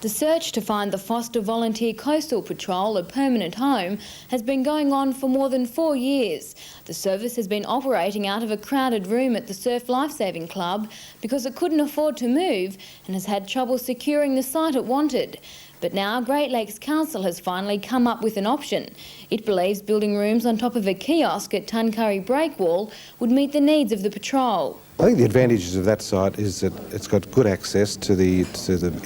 The search to find the Foster Volunteer Coastal Patrol a permanent home has been going on for more than 4 years. The service has been operating out of a crowded room at the Surf Lifesaving Club because it couldn't afford to move and has had trouble securing the site it wanted. But now Great Lakes Council has finally come up with an option. It believes building rooms on top of a kiosk at Tuncurry Breakwall would meet the needs of the patrol. I think the advantages of that site is that it's got good access to the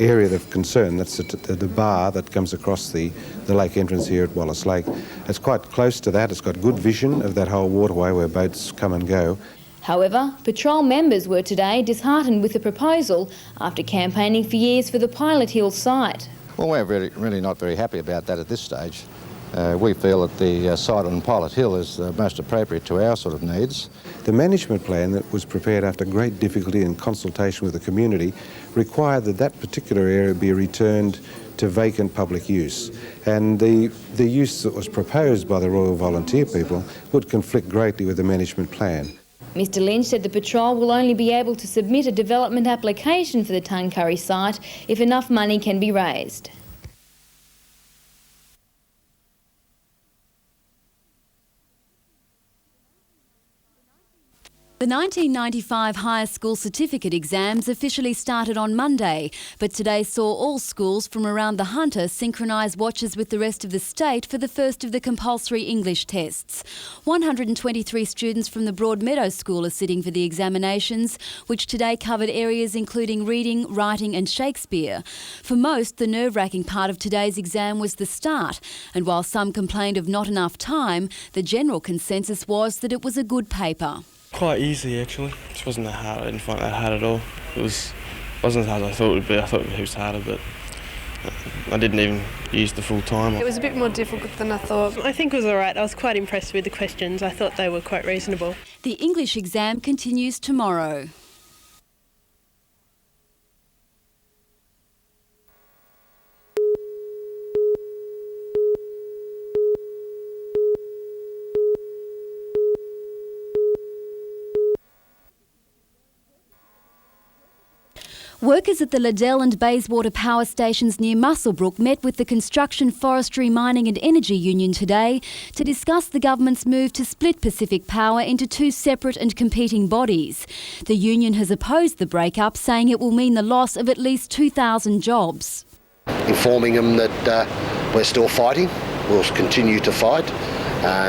area of concern. That's the bar that comes across the lake entrance here at Wallace Lake. It's quite close to that. It's got good vision of that whole waterway where boats come and go. However, patrol members were today disheartened with the proposal after campaigning for years for the Pilot Hill site. Well, we're really not very happy about that at this stage. We feel that the site on Pilot Hill is most appropriate to our sort of needs. The management plan that was prepared after great difficulty and consultation with the community required that that particular area be returned to vacant public use. And the use that was proposed by the Royal Volunteer people would conflict greatly with the management plan. Mr Lynch said the patrol will only be able to submit a development application for the Tuncurry site if enough money can be raised. The 1995 higher school certificate exams officially started on Monday, but today saw all schools from around the Hunter synchronise watches with the rest of the state for the first of the compulsory English tests. 123 students from the Broadmeadows School are sitting for the examinations, which today covered areas including reading, writing and Shakespeare. For most, the nerve-wracking part of today's exam was the start, and while some complained of not enough time, the general consensus was that it was a good paper. Quite easy actually. It wasn't that hard. I didn't find it that hard at all. It wasn't as hard as I thought it would be. I thought it was harder, but I didn't even use the full time. It was a bit more difficult than I thought. I think it was all right. I was quite impressed with the questions. I thought they were quite reasonable. The English exam continues tomorrow. Workers at the Liddell and Bayswater power stations near Muswellbrook met with the Construction, Forestry, Mining and Energy Union today to discuss the government's move to split Pacific Power into two separate and competing bodies. The union has opposed the breakup, saying it will mean the loss of at least 2,000 jobs. Informing them that we're still fighting, we'll continue to fight.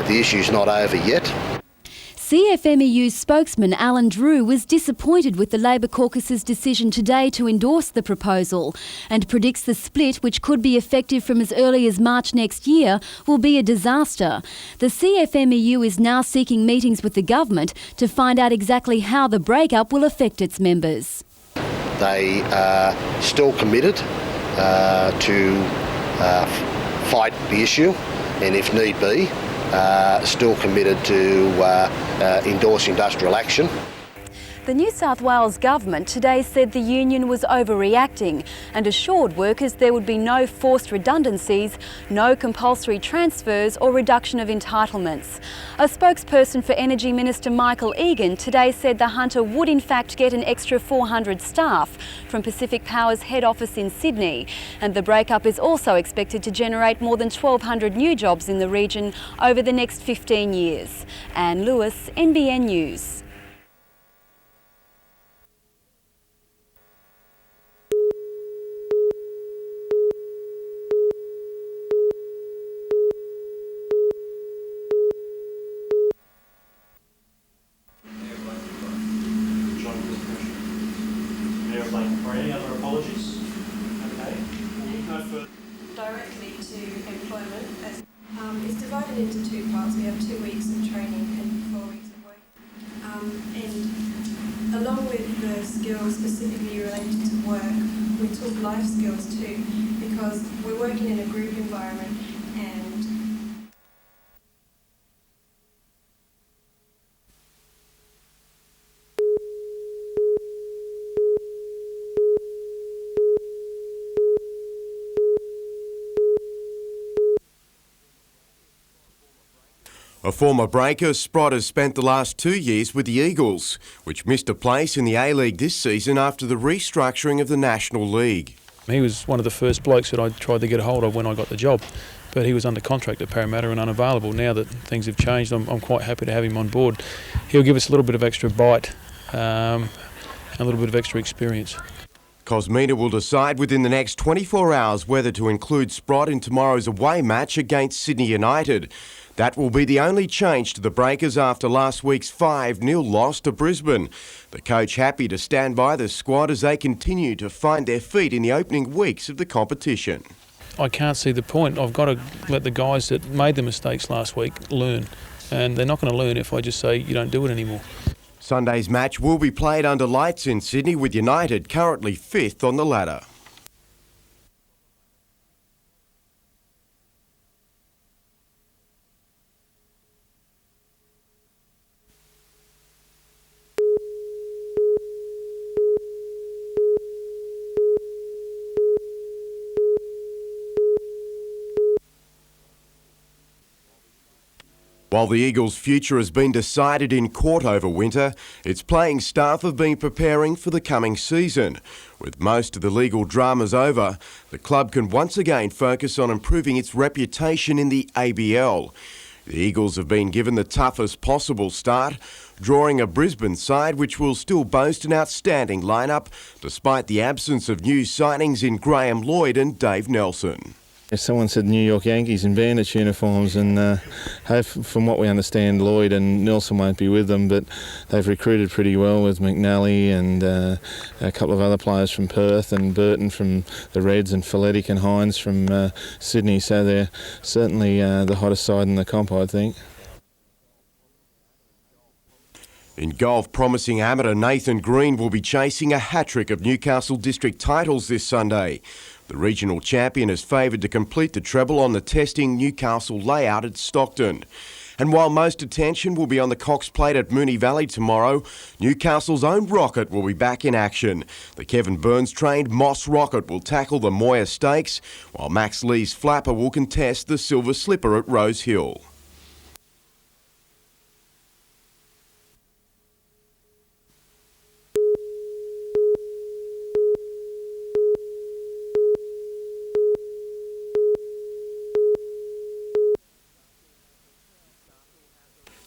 The issue's not over yet. CFMEU's spokesman Alan Drew was disappointed with the Labor caucus's decision today to endorse the proposal and predicts the split, which could be effective from as early as March next year, will be a disaster. The CFMEU is now seeking meetings with the government to find out exactly how the breakup will affect its members. They are still committed to fight the issue, and if need be, still committed to endorse industrial action. The New South Wales government today said the union was overreacting and assured workers there would be no forced redundancies, no compulsory transfers or reduction of entitlements. A spokesperson for Energy Minister Michael Egan today said the Hunter would in fact get an extra 400 staff from Pacific Power's head office in Sydney, and the breakup is also expected to generate more than 1,200 new jobs in the region over the next 15 years. Anne Lewis, NBN News. Directly to employment. It's divided into two parts. We have 2 weeks of training and 4 weeks of work. And along with the skills specifically related to work, we took life skills too, because we're working in a group environment and A former breaker, Sprott has spent the last 2 years with the Eagles, which missed a place in the A-League this season after the restructuring of the National League. He was one of the first blokes that I tried to get a hold of when I got the job, but he was under contract at Parramatta and unavailable. Now that things have changed, I'm quite happy to have him on board. He'll give us a little bit of extra bite and a little bit of extra experience. Cosmina will decide within the next 24 hours whether to include Sprott in tomorrow's away match against Sydney United. That will be the only change to the Breakers after last week's 5-0 loss to Brisbane. The coach happy to stand by the squad as they continue to find their feet in the opening weeks of the competition. I can't see the point. I've got to let the guys that made the mistakes last week learn, and they're not going to learn if I just say you don't do it anymore. Sunday's match will be played under lights in Sydney, with United currently 5th on the ladder. While the Eagles' future has been decided in court over winter, its playing staff have been preparing for the coming season. With most of the legal dramas over, the club can once again focus on improving its reputation in the ABL. The Eagles have been given the toughest possible start, drawing a Brisbane side which will still boast an outstanding lineup, despite the absence of new signings in Graham Lloyd and Dave Nelson. Someone said New York Yankees in bandits uniforms, and from what we understand, Lloyd and Nelson won't be with them, but they've recruited pretty well with McNally and a couple of other players from Perth, and Burton from the Reds, and Folletic and Hines from Sydney, so they're certainly the hottest side in the comp, I think. In golf, promising amateur Nathan Green will be chasing a hat-trick of Newcastle district titles this Sunday. The regional champion is favoured to complete the treble on the testing Newcastle layout at Stockton. And while most attention will be on the Cox Plate at Moonee Valley tomorrow, Newcastle's own Rocket will be back in action. The Kevin Burns-trained Moss Rocket will tackle the Moya Stakes, while Max Lee's Flapper will contest the Silver Slipper at Rose Hill.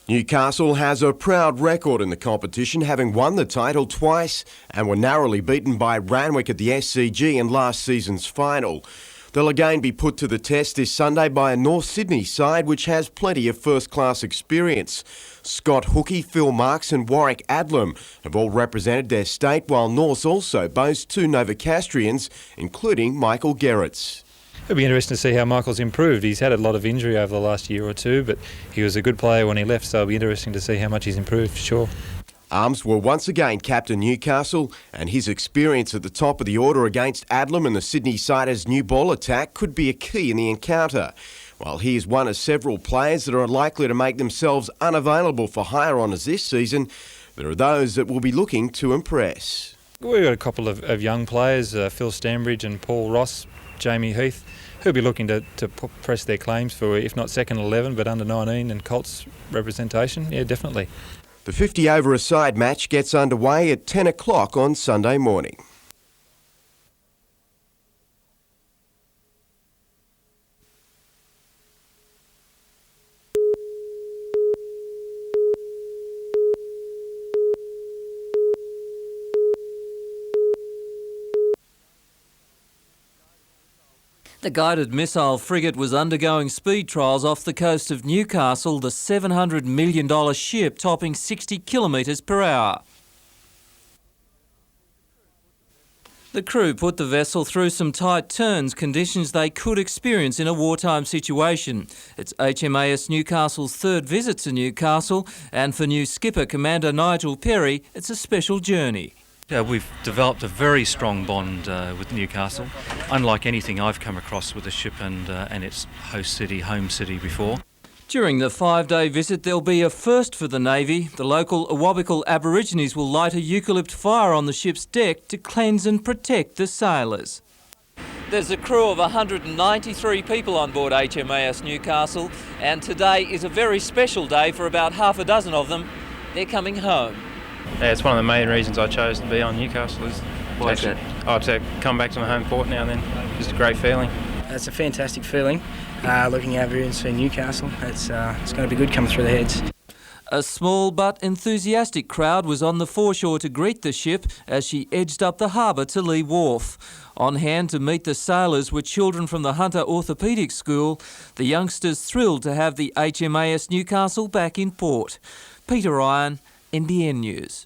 Newcastle has a proud record in the competition, having won the title twice and were narrowly beaten by Randwick at the SCG in last season's final. They'll again be put to the test this Sunday by a North Sydney side which has plenty of first-class experience. Scott Hookey, Phil Marks and Warwick Adlam have all represented their state, while North also boasts 2 Novocastrians, including Michael Gerrits. It'll be interesting to see how Michael's improved. He's had a lot of injury over the last year or two, but he was a good player when he left, so it'll be interesting to see how much he's improved, for sure. Arms will once again captain Newcastle, and his experience at the top of the order against Adlam and the Sydney Siders' new ball attack could be a key in the encounter. While he is one of several players that are unlikely to make themselves unavailable for higher honours this season, there are those that will be looking to impress. We've got a couple of young players, Phil Stambridge and Paul Ross, Jamie Heath, who'll be looking to press their claims for, if not second 11, but under 19 and Colts representation. Yeah, definitely. The 50-over-a-side match gets underway at 10 o'clock on Sunday morning. The guided missile frigate was undergoing speed trials off the coast of Newcastle, the $700 million ship topping 60 kilometres per hour. The crew put the vessel through some tight turns, conditions they could experience in a wartime situation. It's HMAS Newcastle's 3rd visit to Newcastle, and for new skipper Commander Nigel Perry, it's a special journey. We've developed a very strong bond with Newcastle, unlike anything I've come across with the ship and its host city, home city before. During the 5-day visit, there'll be a first for the Navy. The local Awabakal Aborigines will light a eucalypt fire on the ship's deck to cleanse and protect the sailors. There's a crew of 193 people on board HMAS Newcastle, and today is a very special day for about half a dozen of them. They're coming home. Yeah, it's one of the main reasons I chose to be on Newcastle is Why is that? To come back to my home port now then. Just a great feeling. It's a fantastic feeling. Looking over here and seeing Newcastle, it's going to be good coming through the heads. A small but enthusiastic crowd was on the foreshore to greet the ship as she edged up the harbour to Lee Wharf. On hand to meet the sailors were children from the Hunter Orthopaedic School, the youngsters thrilled to have the HMAS Newcastle back in port. Peter Ryan, NBN News.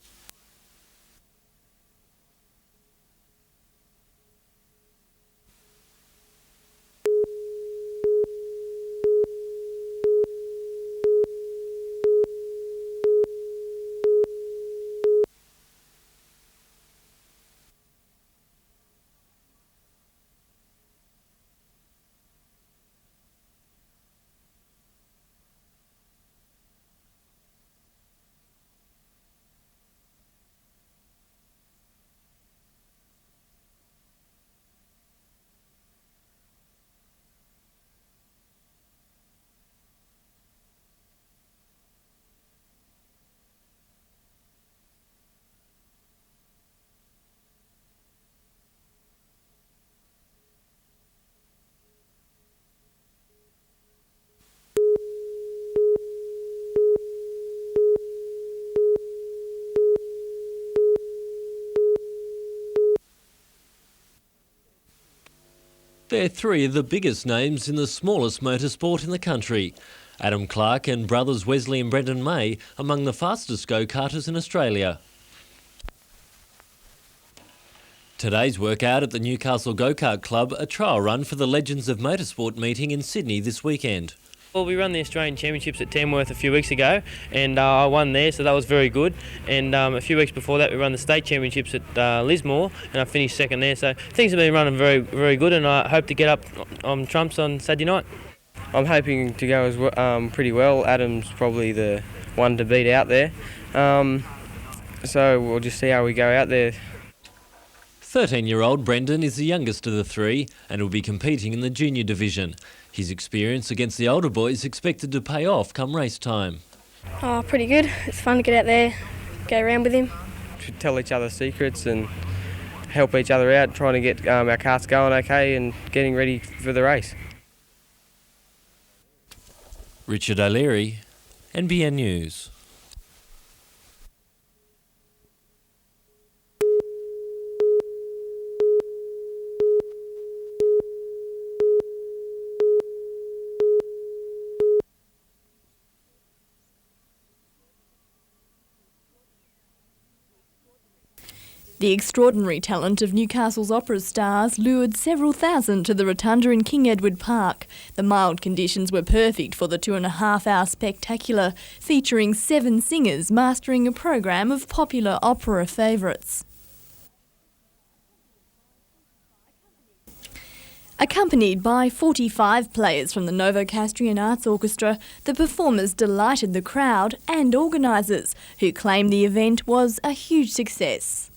They're three of the biggest names in the smallest motorsport in the country. Adam Clark and brothers Wesley and Brendan May among the fastest go-karters in Australia. Today's workout at the Newcastle Go-Kart Club, a trial run for the Legends of Motorsport meeting in Sydney this weekend. Well, we run the Australian Championships at Tamworth a few weeks ago, and I won there, so that was very good. And a few weeks before that, we run the State Championships at Lismore, and I finished second there. So things have been running very, very good, and I hope to get up on trumps on Saturday night. I'm hoping to go as pretty well. Adam's probably the one to beat out there, so we'll just see how we go out there. 13-year-old Brendan is the youngest of the three and will be competing in the junior division. His experience against the older boys is expected to pay off come race time. Oh, pretty good. It's fun to get out there, go around with him. To tell each other secrets and help each other out, trying to get our karts going okay and getting ready for the race. Richard O'Leary, NBN News. The extraordinary talent of Newcastle's opera stars lured several thousand to the Rotunda in King Edward Park. The mild conditions were perfect for the 2.5-hour spectacular, featuring 7 singers mastering a program of popular opera favourites. Accompanied by 45 players from the Novocastrian Arts Orchestra, the performers delighted the crowd and organisers, who claimed the event was a huge success.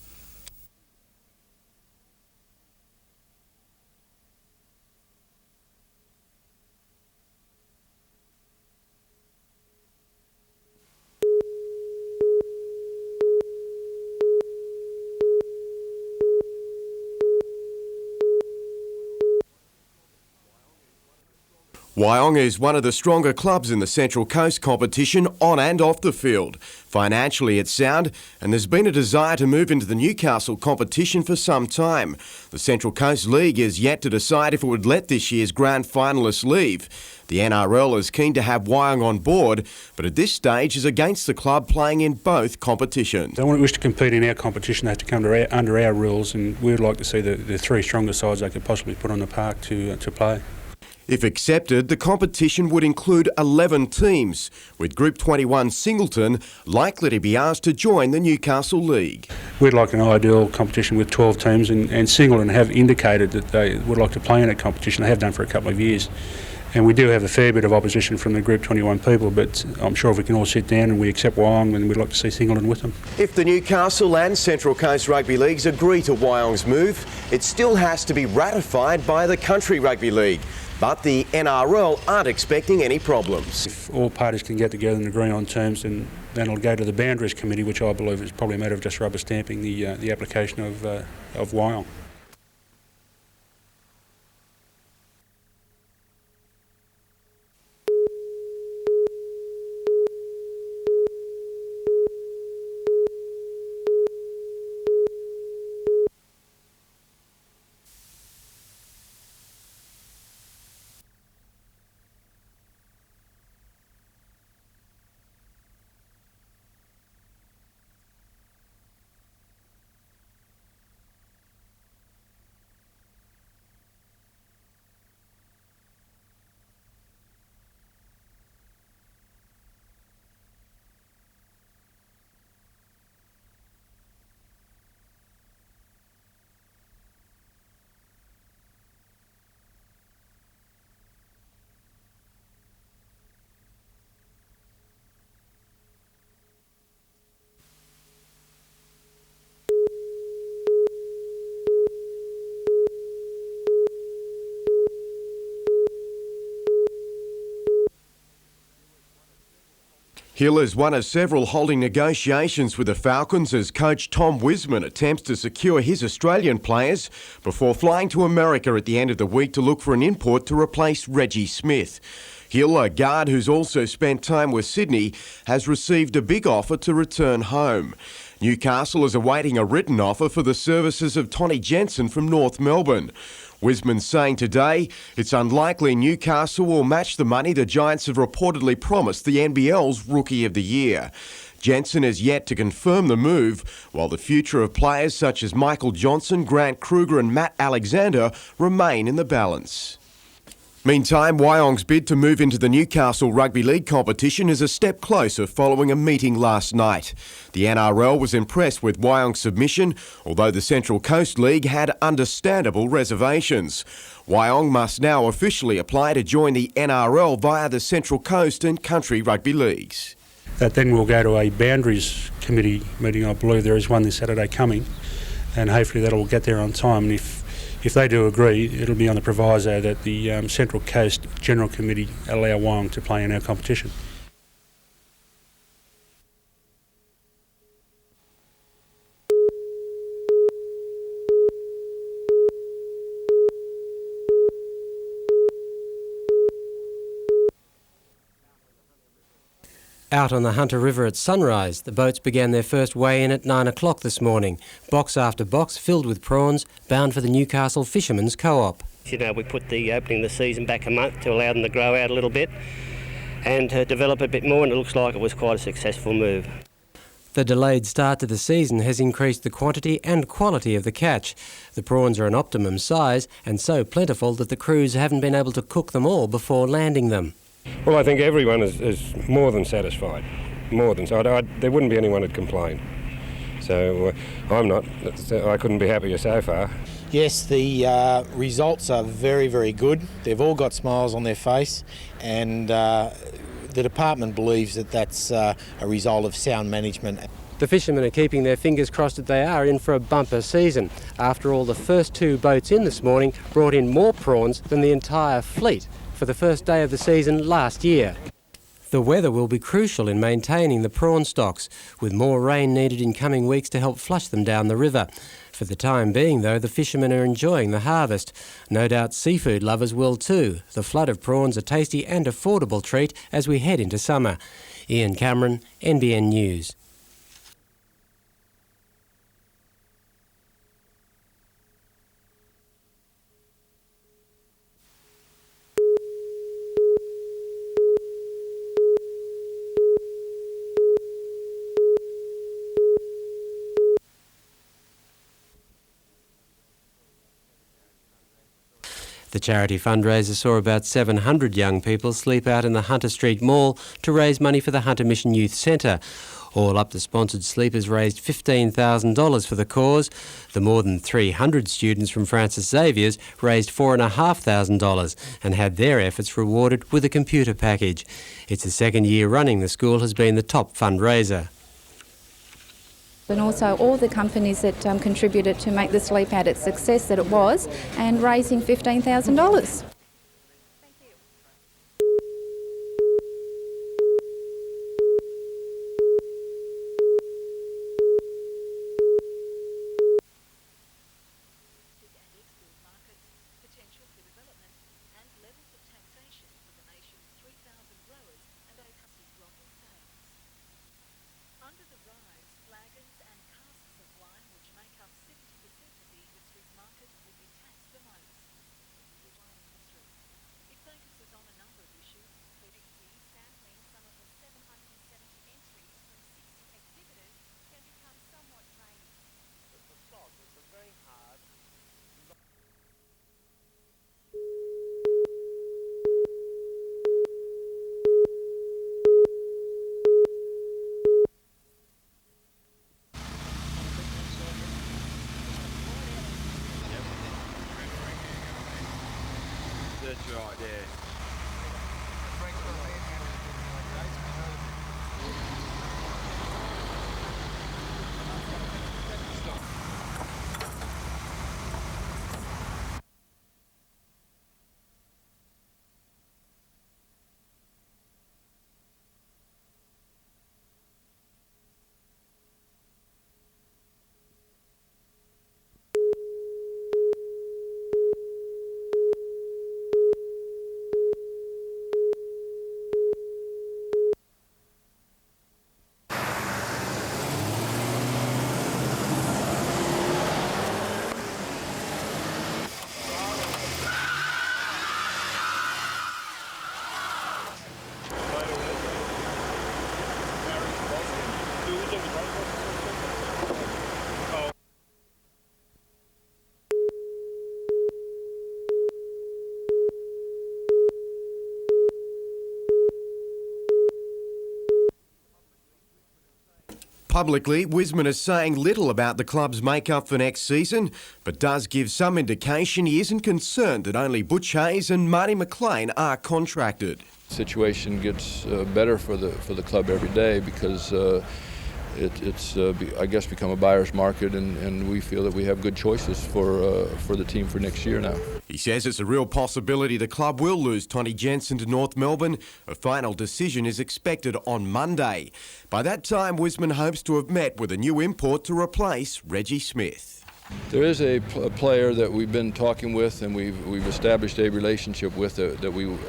Wyong is one of the stronger clubs in the Central Coast competition on and off the field. Financially it's sound, and there's been a desire to move into the Newcastle competition for some time. The Central Coast League is yet to decide if it would let this year's grand finalists leave. The NRL is keen to have Wyong on board, but at this stage is against the club playing in both competitions. They wish to compete in our competition, they have to come to under our rules, and we would like to see the 3 strongest sides they could possibly put on the park to play. If accepted, the competition would include 11 teams, with Group 21 Singleton likely to be asked to join the Newcastle League. We'd like an ideal competition with 12 teams, and Singleton have indicated that they would like to play in a competition. They have done for a couple of years. And we do have a fair bit of opposition from the Group 21 people, but I'm sure if we can all sit down and we accept Wyong, then we'd like to see Singleton with them. If the Newcastle and Central Coast Rugby Leagues agree to Wyong's move, it still has to be ratified by the Country Rugby League. But the NRL aren't expecting any problems. If all parties can get together and agree on terms, then it'll go to the Boundaries Committee, which I believe is probably a matter of just rubber stamping the application of Wyong. Hill is one of several holding negotiations with the Falcons as coach Tom Wisman attempts to secure his Australian players before flying to America at the end of the week to look for an import to replace Reggie Smith. Hill, a guard who's also spent time with Sydney, has received a big offer to return home. Newcastle is awaiting a written offer for the services of Tony Jensen from North Melbourne. Wisman's saying today it's unlikely Newcastle will match the money the Giants have reportedly promised the NBL's Rookie of the Year. Jensen has yet to confirm the move, while the future of players such as Michael Johnson, Grant Kruger and Matt Alexander remain in the balance. Meantime, Wyong's bid to move into the Newcastle Rugby League competition is a step closer following a meeting last night. The NRL was impressed with Wyong's submission, although the Central Coast League had understandable reservations. Wyong must now officially apply to join the NRL via the Central Coast and Country Rugby Leagues. That then will go to a Boundaries Committee meeting. I believe there is one this Saturday coming, and hopefully that will get there on time. And if they do agree, it'll be on the proviso that the Central Coast General Committee allow Wyong to play in our competition. Out on the Hunter River at sunrise, the boats began their first weigh-in at 9 o'clock this morning. Box after box filled with prawns, bound for the Newcastle Fishermen's Co-op. You know, we put the opening of the season back a month to allow them to grow out a little bit and to develop a bit more, and it looks like it was quite a successful move. The delayed start to the season has increased the quantity and quality of the catch. The prawns are an optimum size and so plentiful that the crews haven't been able to cook them all before landing them. Well, I think everyone is more than satisfied. More than so. There wouldn't be anyone who'd complain. So I'm not. I couldn't be happier so far. Yes, the results are very, very good. They've all got smiles on their face, and the department believes that that's a result of sound management. The fishermen are keeping their fingers crossed that they are in for a bumper season. After all, the first two boats in this morning brought in more prawns than the entire fleet for the first day of the season last year. The weather will be crucial in maintaining the prawn stocks, with more rain needed in coming weeks to help flush them down the river. For the time being, though, the fishermen are enjoying the harvest. No doubt seafood lovers will too. The flood of prawns a tasty and affordable treat as we head into summer. Ian Cameron, NBN News. The charity fundraiser saw about 700 young people sleep out in the Hunter Street Mall to raise money for the Hunter Mission Youth Centre. All up, the sponsored sleepers raised $15,000 for the cause. The more than 300 students from Francis Xavier's raised $4,500 and had their efforts rewarded with a computer package. It's the second year running the school has been the top fundraiser. And also all the companies that contributed to make the sleep out its success that it was, and raising $15,000. That's right, yeah. Publicly, Wisman is saying little about the club's make-up for next season, but does give some indication he isn't concerned that only Butch Hayes and Marty McLean are contracted. The situation gets better for the club every day because it's I guess become a buyer's market, and we feel that we have good choices for the team for next year now. He says it's a real possibility the club will lose Tony Jensen to North Melbourne. A final decision is expected on Monday. By that time, Wisman hopes to have met with a new import to replace Reggie Smith. There is a player that we've been talking with, and we've established a relationship with that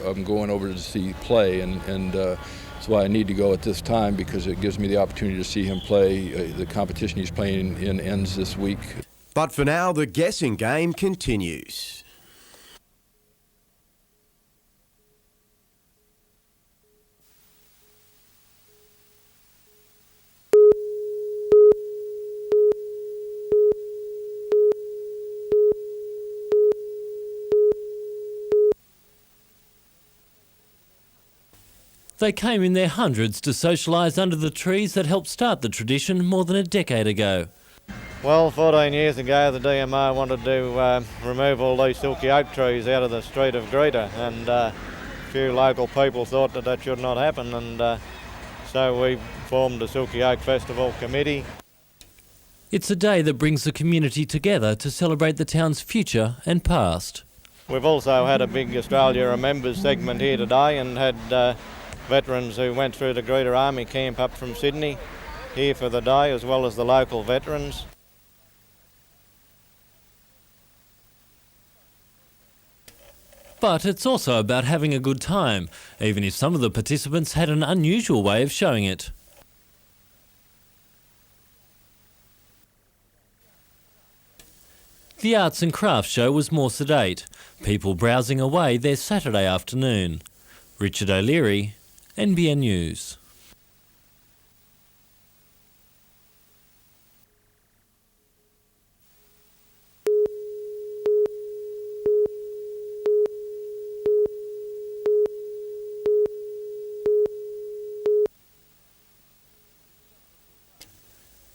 I'm going over to see play, and that's why I need to go at this time, because it gives me the opportunity to see him play. The competition he's playing in ends this week. But for now, the guessing game continues. They came in their hundreds to socialise under the trees that helped start the tradition more than a decade ago. Well, 14 years ago the DMO wanted to remove all these silky oak trees out of the street of Greta, and a few local people thought that should not happen, and so we formed the Silky Oak Festival Committee. It's a day that brings the community together to celebrate the town's future and past. We've also had a big Australia Remembers segment here today, and had veterans who went through the Greta Army camp up from Sydney here for the day, as well as the local veterans. But it's also about having a good time, even if some of the participants had an unusual way of showing it. The arts and crafts show was more sedate, people browsing away their Saturday afternoon. Richard O'Leary, NBN News.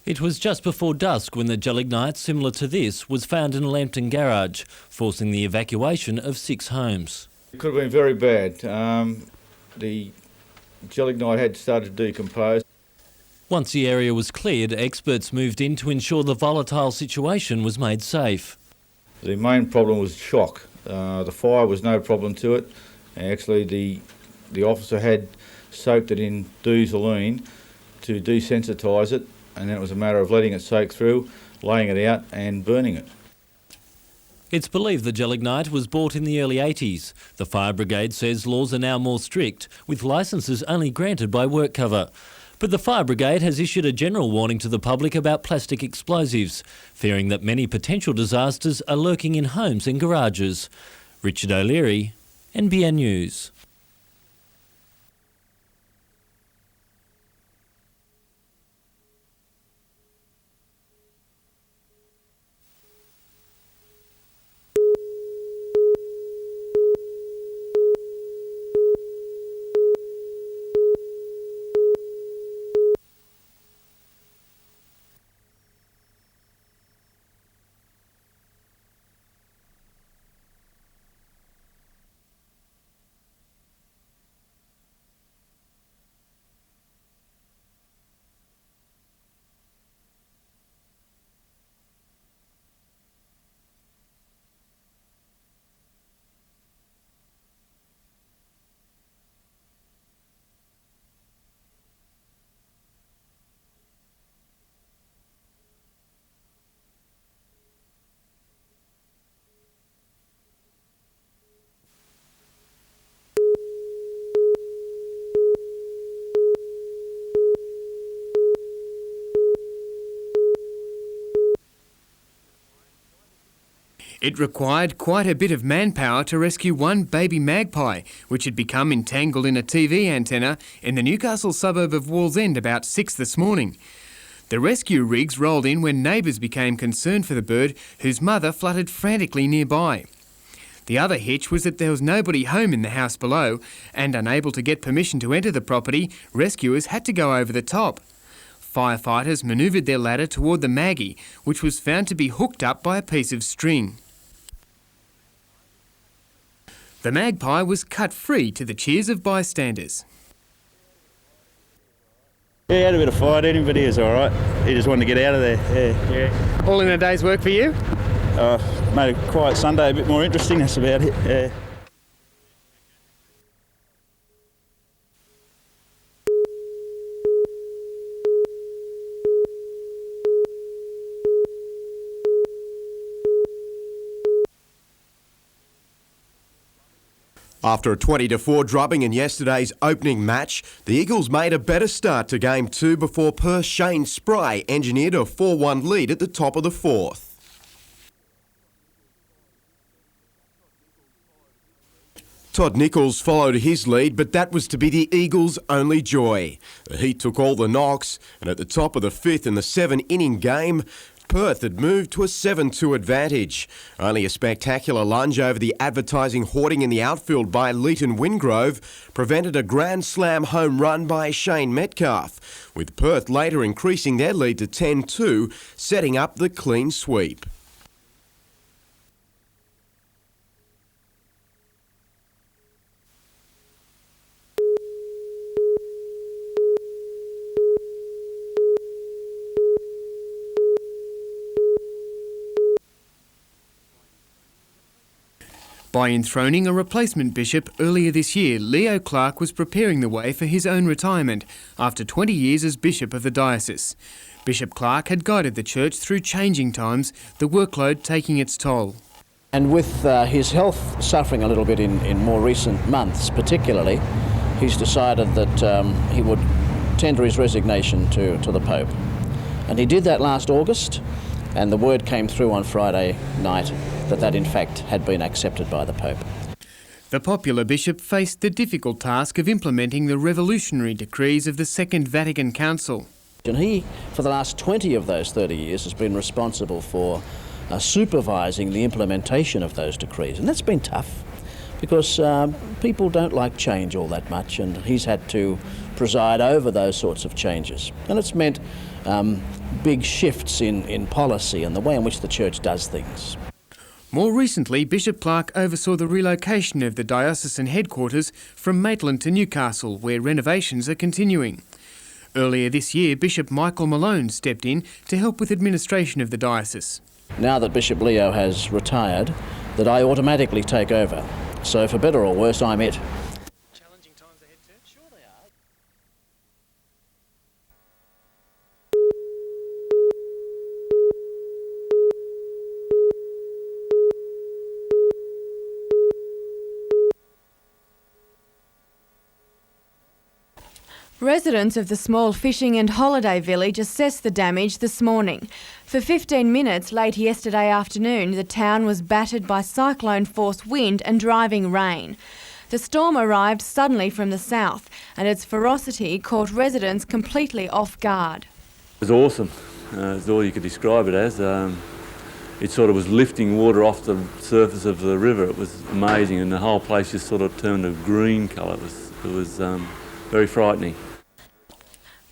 It was just before dusk when the gelignite, similar to this, was found in a Lambton garage, forcing the evacuation of 6 homes. It could have been very bad. The gelignite had started to decompose. Once the area was cleared, experts moved in to ensure the volatile situation was made safe. The main problem was shock. The fire was no problem to it. Actually, the officer had soaked it in Douzoline to desensitise it, and then it was a matter of letting it soak through, laying it out and burning it. It's believed the gelignite was bought in the early 80s. The fire brigade says laws are now more strict, with licences only granted by work cover. But the fire brigade has issued a general warning to the public about plastic explosives, fearing that many potential disasters are lurking in homes and garages. Richard O'Leary, NBN News. It required quite a bit of manpower to rescue one baby magpie, which had become entangled in a TV antenna in the Newcastle suburb of Wallsend about 6 this morning. The rescue rigs rolled in when neighbours became concerned for the bird, whose mother fluttered frantically nearby. The other hitch was that there was nobody home in the house below, and unable to get permission to enter the property, rescuers had to go over the top. Firefighters manoeuvred their ladder toward the Maggie, which was found to be hooked up by a piece of string. The magpie was cut free to the cheers of bystanders. Yeah, he had a bit of fight in him, but he was all right. He just wanted to get out of there. Yeah. All in a day's work for you? Made a quiet Sunday a bit more interesting, that's about it. Yeah. After a 20-4 drubbing in yesterday's opening match, the Eagles made a better start to Game 2 before Perth's Shane Spray engineered a 4-1 lead at the top of the 4th. Todd Nichols followed his lead, but that was to be the Eagles' only joy. The Heat took all the knocks, and at the top of the 5th in the 7-inning game, Perth had moved to a 7-2 advantage. Only a spectacular lunge over the advertising hoarding in the outfield by Leighton Wingrove prevented a grand slam home run by Shane Metcalf, with Perth later increasing their lead to 10-2, setting up the clean sweep. By enthroning a replacement bishop earlier this year, Leo Clark was preparing the way for his own retirement after 20 years as bishop of the diocese. Bishop Clark had guided the church through changing times, the workload taking its toll. And with his health suffering a little bit in more recent months particularly, he's decided that he would tender his resignation to the Pope. And he did that last August, and the word came through on Friday night that in fact had been accepted by the Pope. The popular bishop faced the difficult task of implementing the revolutionary decrees of the Second Vatican Council. And he, for the last 20 of those 30 years, has been responsible for supervising the implementation of those decrees. And that's been tough because people don't like change all that much, and he's had to preside over those sorts of changes. And it's meant big shifts in policy and the way in which the church does things. More recently, Bishop Clark oversaw the relocation of the diocesan headquarters from Maitland to Newcastle, where renovations are continuing. Earlier this year, Bishop Michael Malone stepped in to help with administration of the diocese. Now that Bishop Leo has retired, that I automatically take over. So for better or worse, I'm it. Challenging times ahead too? Sure they are. Residents of the small fishing and holiday village assessed the damage this morning. For 15 minutes late yesterday afternoon, the town was battered by cyclone-force wind and driving rain. The storm arrived suddenly from the south, and its ferocity caught residents completely off guard. It was awesome. It's all you could describe it as. It sort of was lifting water off the surface of the river. It was amazing, and the whole place just sort of turned a green colour. It was very frightening.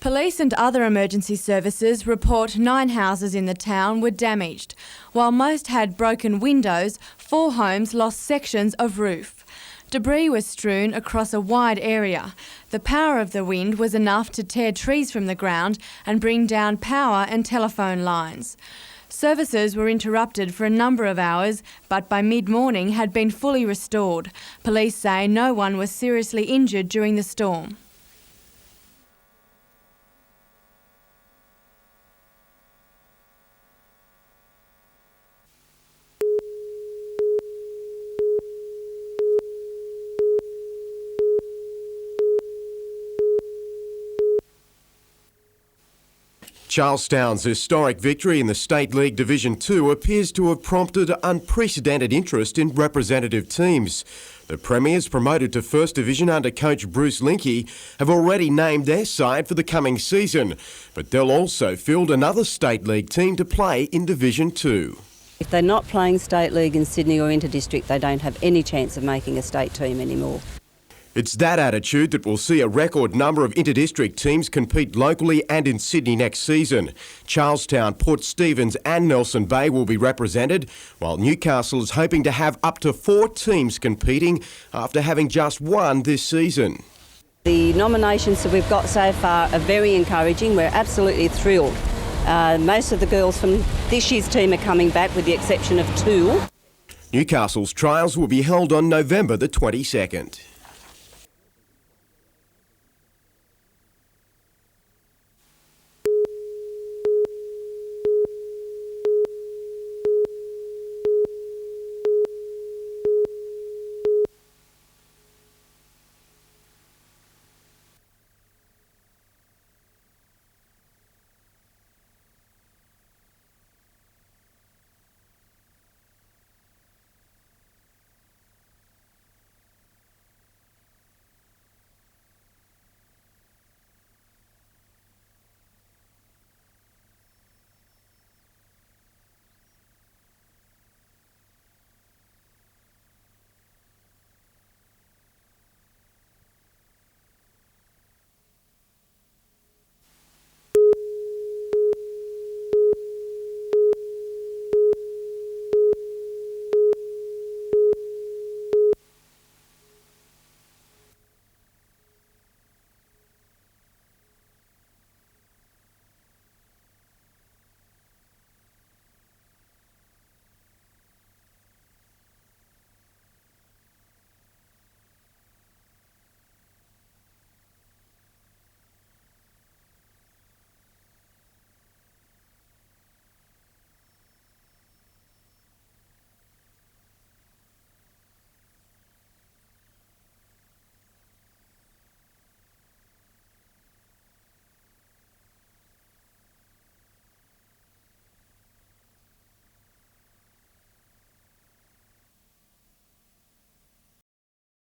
Police and other emergency services report 9 houses in the town were damaged. While most had broken windows, 4 homes lost sections of roof. Debris was strewn across a wide area. The power of the wind was enough to tear trees from the ground and bring down power and telephone lines. Services were interrupted for a number of hours, but by mid-morning had been fully restored. Police say no one was seriously injured during the storm. Charlestown's historic victory in the State League Division 2 appears to have prompted unprecedented interest in representative teams. The Premiers, promoted to First Division under coach Bruce Linke, have already named their side for the coming season, but they'll also field another State League team to play in Division 2. If they're not playing State League in Sydney or Inter-District, they don't have any chance of making a state team anymore. It's that attitude that will see a record number of inter-district teams compete locally and in Sydney next season. Charlestown, Port Stephens and Nelson Bay will be represented, while Newcastle is hoping to have up to 4 teams competing after having just 1 this season. The nominations that we've got so far are very encouraging. We're absolutely thrilled. Most of the girls from this year's team are coming back, with the exception of 2. Newcastle's trials will be held on November the 22nd.